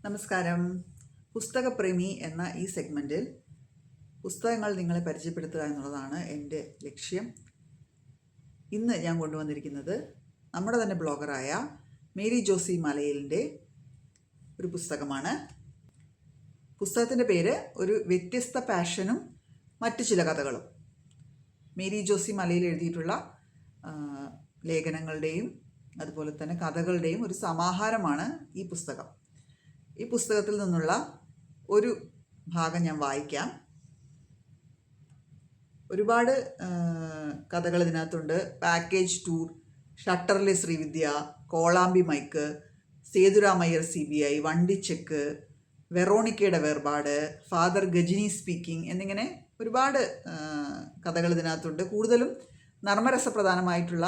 നമസ്കാരം. പുസ്തകപ്രേമി എന്ന ഈ സെഗ്മെൻറ്റിൽ പുസ്തകങ്ങൾ നിങ്ങളെ പരിചയപ്പെടുത്തുക എന്നുള്ളതാണ് എൻ്റെ ലക്ഷ്യം. ഇന്ന് ഞാൻ കൊണ്ടുവന്നിരിക്കുന്നത് നമ്മുടെ തന്നെ ബ്ലോഗറായ മേരി ജോസി മലയിലിൻ്റെ ഒരു പുസ്തകമാണ്. പുസ്തകത്തിൻ്റെ പേര് ഒരു വ്യത്യസ്ത പാഷനും മറ്റു ചില കഥകളും. മേരി ജോസി മലയിൽ എഴുതിയിട്ടുള്ള ലേഖനങ്ങളുടെയും അതുപോലെ തന്നെ കഥകളുടെയും ഒരു സമാഹാരമാണ് ഈ പുസ്തകം. ഈ പുസ്തകത്തിൽ നിന്നുള്ള ഒരു ഭാഗം ഞാൻ വായിക്കാം. ഒരുപാട് കഥകൾ ഇതിനകത്തുണ്ട്. പാക്കേജ് ടൂർ, ഷട്ടറിലെ ശ്രീവിദ്യ, കോളാമ്പി മൈക്ക്, സേതുരാമയ്യർ CBI, വണ്ടിച്ചെക്ക്, വെറോണിക്കയുടെ വേർപാട്, ഫാദർ ഗജിനി സ്പീക്കിംഗ് എന്നിങ്ങനെ ഒരുപാട് കഥകൾ ഇതിനകത്തുണ്ട്. കൂടുതലും നർമ്മരസപ്രധാനമായിട്ടുള്ള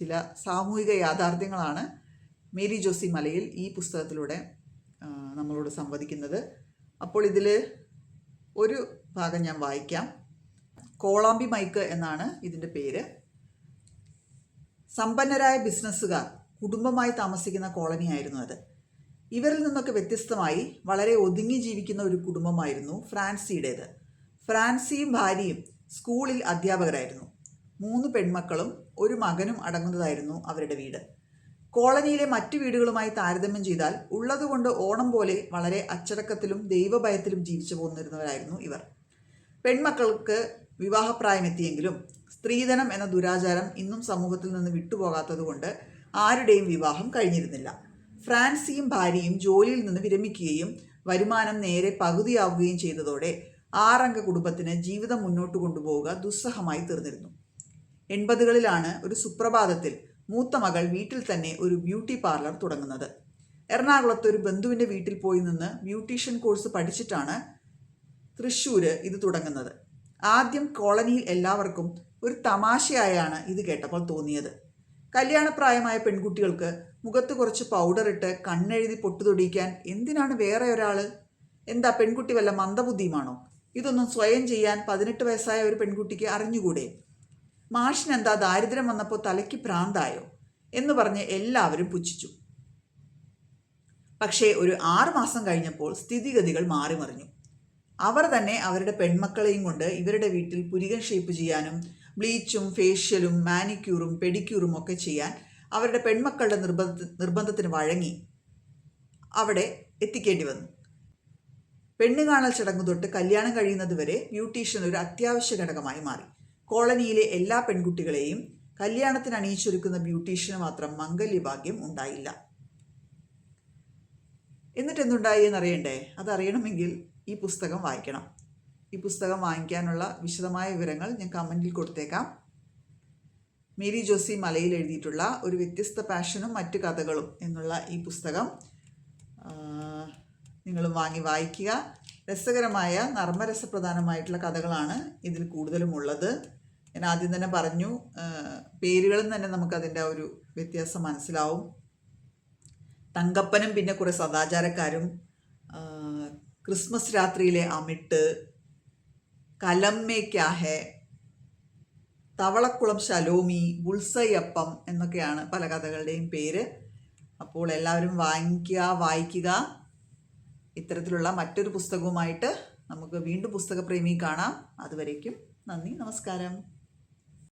ചില സാമൂഹിക യാഥാർത്ഥ്യങ്ങളാണ് മേരി ജോസി മലയിൽ ഈ പുസ്തകത്തിലൂടെ നമ്മളോട് സംവദിക്കുന്നത്. അപ്പോൾ ഇതിൽ ഒരു ഭാഗം ഞാൻ വായിക്കാം. കോളാമ്പി മൈക്ക് എന്നാണ് ഇതിൻ്റെ പേര്. സമ്പന്നരായ ബിസിനസ്സുകാർ കുടുംബമായി താമസിക്കുന്ന കോളനിയായിരുന്നു അത്. ഇവരിൽ നിന്നൊക്കെ വ്യത്യസ്തമായി വളരെ ഒതുങ്ങി ജീവിക്കുന്ന ഒരു കുടുംബമായിരുന്നു ഫ്രാൻസിയുടേത്. ഫ്രാൻസിയും ഭാര്യയും സ്കൂളിൽ അധ്യാപകരായിരുന്നു. 3 പെൺമക്കളും ഒരു മകനും അടങ്ങുന്നതായിരുന്നു അവരുടെ വീട്. കോളനിയിലെ മറ്റു വീടുകളുമായി താരതമ്യം ചെയ്താൽ ഉള്ളതുകൊണ്ട് ഓണം പോലെ വളരെ അച്ചടക്കത്തിലും ദൈവഭയത്തിലും ജീവിച്ചു പോന്നിരുന്നവരായിരുന്നു ഇവർ. പെൺമക്കൾക്ക് വിവാഹപ്രായമെത്തിയെങ്കിലും സ്ത്രീധനം എന്ന ദുരാചാരം ഇന്നും സമൂഹത്തിൽ നിന്ന് വിട്ടുപോകാത്തതുകൊണ്ട് ആരുടെയും വിവാഹം കഴിഞ്ഞിരുന്നില്ല. ഫ്രാൻസിയും ഭാര്യയും ജോലിയിൽ നിന്ന് വിരമിക്കുകയും വരുമാനം നേരെ പകുതിയാവുകയും ചെയ്തതോടെ 6 അംഗ കുടുംബത്തിന് ജീവിതം മുന്നോട്ട് കൊണ്ടുപോവുക ദുസ്സഹമായി തീർന്നിരുന്നു. 80കളിലാണ് ഒരു സുപ്രഭാതത്തിൽ മൂത്ത മകൾ വീട്ടിൽ തന്നെ ഒരു ബ്യൂട്ടി പാർലർ തുടങ്ങുന്നത്. എറണാകുളത്ത് ഒരു ബന്ധുവിൻ്റെ വീട്ടിൽ പോയി നിന്ന് ബ്യൂട്ടീഷ്യൻ കോഴ്സ് പഠിച്ചിട്ടാണ് തൃശ്ശൂർ ഇത് തുടങ്ങുന്നത്. ആദ്യം കോളനിയിൽ എല്ലാവർക്കും ഒരു തമാശയായാണ് ഇത് കേട്ടപ്പോൾ തോന്നിയത്. കല്യാണപ്രായമായ പെൺകുട്ടികൾക്ക് മുഖത്ത് കുറച്ച് പൗഡർ ഇട്ട് കണ്ണെഴുതി പൊട്ടുതൊടിയിക്കാൻ എന്തിനാണ് വേറെ ഒരാൾ? എന്താ പെൺകുട്ടി വല്ല മന്ദബുദ്ധിയുമാണോ? ഇതൊന്നും സ്വയം ചെയ്യാൻ 18 വയസ്സായ ഒരു പെൺകുട്ടിക്ക് അറിഞ്ഞുകൂടെ? മാഷിനെന്താ ദാരിദ്ര്യം വന്നപ്പോൾ തലയ്ക്ക് ഭ്രാന്തായോ എന്ന് പറഞ്ഞ് എല്ലാവരും പുച്ഛിച്ചു. പക്ഷേ ഒരു 6 മാസം കഴിഞ്ഞപ്പോൾ സ്ഥിതിഗതികൾ മാറിമറിഞ്ഞു. അവർ തന്നെ അവരുടെ പെൺമക്കളെയും കൊണ്ട് ഇവരുടെ വീട്ടിൽ പുരികൻ ഷേപ്പ് ചെയ്യാനും ബ്ലീച്ചും ഫേഷ്യലും മാനിക്യൂറും പെഡിക്യൂറും ഒക്കെ ചെയ്യാൻ അവരുടെ പെൺമക്കളുടെ നിർബന്ധത്തിന് വഴങ്ങി അവിടെ എത്തിക്കേണ്ടി വന്നു. പെണ്ണ് കാണൽ ചടങ്ങ് തൊട്ട് കല്യാണം കഴിയുന്നത് വരെ ബ്യൂട്ടീഷ്യൻ ഒരു അത്യാവശ്യ ഘടകമായി മാറി. കോളനിയിലെ എല്ലാ പെൺകുട്ടികളെയും കല്യാണത്തിന് അണിയിച്ചൊരുക്കുന്ന ബ്യൂട്ടീഷ്യന് മാത്രം മംഗല്യഭാഗ്യം ഉണ്ടായില്ല. എന്നിട്ട് എന്തുണ്ടായി എന്നറിയണ്ടേ? അതറിയണമെങ്കിൽ ഈ പുസ്തകം വായിക്കണം. ഈ പുസ്തകം വാങ്ങിക്കാനുള്ള വിശദമായ വിവരങ്ങൾ ഞാൻ കമൻറ്റിൽ കൊടുത്തേക്കാം. മേരി ജോസി മലയിൽ എഴുതിയിട്ടുള്ള ഒരു വ്യത്യസ്ത പാഷനും മറ്റു കഥകളും എന്നുള്ള ഈ പുസ്തകം നിങ്ങളും വാങ്ങി വായിക്കുക. രസകരമായ നർമ്മരസപ്രധാനമായിട്ടുള്ള കഥകളാണ് ഇതിൽ കൂടുതലും ഉള്ളത്. ഞാൻ ആദ്യം തന്നെ പറഞ്ഞു, പേരുകളിൽ തന്നെ നമുക്കതിൻ്റെ ഒരു വ്യത്യാസം മനസ്സിലാവും. തങ്കപ്പനും പിന്നെ കുറേ സദാചാരക്കാരും, ക്രിസ്മസ് രാത്രിയിലെ അമിട്ട്, കലമ്മേ ക്യാ ഹേ, തവളക്കുളം ശലോമി, ബുൾസൈ അപ്പം എന്നൊക്കെയാണ് പല കഥകളുടെയും പേര്. അപ്പോൾ എല്ലാവരും വായിക്കുക. ഇത്തരത്തിലുള്ള മറ്റൊരു പുസ്തകവുമായിട്ട് നമുക്ക് വീണ്ടും പുസ്തകപ്രേമി കാണാം. അതുവരേക്കും നന്ദി, നമസ്കാരം.